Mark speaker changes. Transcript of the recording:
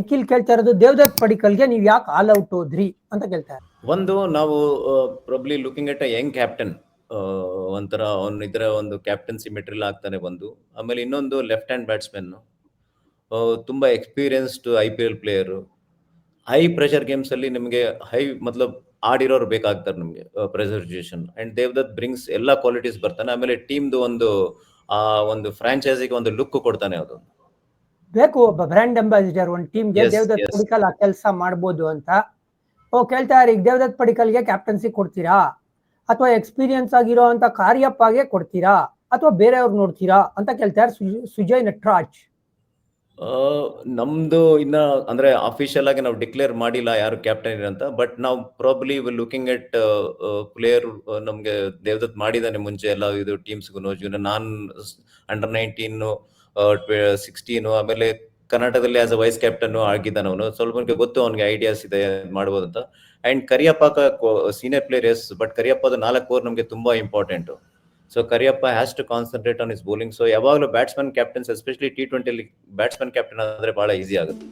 Speaker 1: ನಿಖಿಲ್ ಕೇಳ್ತಾ ಇರೋದು ದೇವದತ್ ಪಡಿಕಲ್ಗೆ ನೀವು ಯಾಕೆ ಆಲ್ ಔಟ್ ಹೋದ್ರಿ ಅಂತ ಕೇಳ್ತಾರೆ.
Speaker 2: ಒಂದು ನಾವು probably looking at a young captain, ಒಂಥರ ಇದ್ರೆ ಒಂದು ಕ್ಯಾಪ್ಟನ್ಸಿ ಮೆಟೀರಿಯಲ್ ಆಗ್ತಾನೆ ಒಂದು. ಆಮೇಲೆ ಇನ್ನೊಂದು ಲೆಫ್ಟ್ ಹ್ಯಾಂಡ್ ಬ್ಯಾಟ್ಸ್ಮನ್, ತುಂಬಾ experienced IPL player. High pressure games ಅಲ್ಲಿ ನಿಮಗೆ ಮತ್ಲಬ್ ಆಡಿರೋರು ಬೇಕಾಗ್ತಾರೆ ನಿಮಗೆ, ಪ್ರೆಸರ್ಜೇಷನ್. ಅಂಡ್ ದೇವದತ್ ಬ್ರಿಂಗ್ಸ್ ಎಲ್ಲಾ ಕ್ವಾಲಿಟೀಸ್ ಬರ್ತಾನೆ. ಆಮೇಲೆ ಟೀಮ್ದು ಒಂದು ಫ್ರಾಂಚೈಸಿಗೆ ಒಂದು ಲುಕ್ ಕೊಡ್ತಾನೆ. ಅದು
Speaker 1: ಬೇಕು, ಒಬ್ಬ ಬ್ರ್ಯಾಂಡ್ ಅಂಬಾಸಿಡರ್ ಒಂದು ಟೀಮ್ಗೆ. ದೇವದತ್ ಪಡಿಕಲ್ ಆ ಕೆಲಸ ಮಾಡ್ಬೋದು ಅಂತ ಕೇಳ್ತಾ ಇದ್ದಾರೆ. ಈಗ ದೇವದತ್ ಪಡಿಕಲ್ಗೆ ಕ್ಯಾಪ್ಟನ್ಸಿ ಕೊಡ್ತೀರಾ, ಅಥವಾ ಎಕ್ಸ್ಪೀರಿಯನ್ಸ್ ಆಗಿರೋ ಅಂತ ಕಾರ್ಯಪ್ಪಗೆ ಕೊಡ್ತೀರಾ, ಅಥವಾ ಬೇರೆಯವ್ರು ನೋಡ್ತೀರಾ ಅಂತ ಕೇಳ್ತಾರೆ ಸುಜಯ್ ನಟರಾಜ್.
Speaker 2: ನಮ್ದು ಇನ್ನ ಅಂದ್ರೆ ಅಫಿಷಿಯಲ್ ಆಗಿ ನಾವು ಡಿಕ್ಲೇರ್ ಮಾಡಿಲ್ಲ ಯಾರು ಕ್ಯಾಪ್ಟನ್ ಅಂತ. ಬಟ್ ನಾವು ಪ್ರಾಬ್ಲಿ ಲುಕಿಂಗ್ ಎಟ್ ಪ್ಲೇಯರ್. ನಮ್ಗೆ ದೇವದತ್ ಮಾಡಿದಾನೆ ಮುಂಚೆ ಎಲ್ಲ ಇದು ಟೀಮ್ಸ್ಗೂ. ನಾನ್ ಅಂಡರ್-19, 16, ಆಮೇಲೆ ಕರ್ನಾಟಕದಲ್ಲಿ ಆಸ್ ಅ ವೈಸ್ ಕ್ಯಾಪ್ಟನ್ ಆಗಿದ್ದಾನೆ ಅವನು. ಸ್ವಲ್ಪ ಗೊತ್ತು ಅವನಿಗೆ ಐಡಿಯಾಸ್ ಇದೆ ಮಾಡ್ಬೋದು ಅಂತ. And Kariyappa senior player yes, but ಕರಿಯಪ್ಪದ 4 ಓವರ್ ನಮಗೆ ತುಂಬಾ important. So Kariyappa has to concentrate on his bowling. So ಯಾವಾಗಲೂ batsman captains, especially T20 batsman captain ಆದ್ರೆ ಬಹಳ ಈಸಿ ಆಗುತ್ತೆ.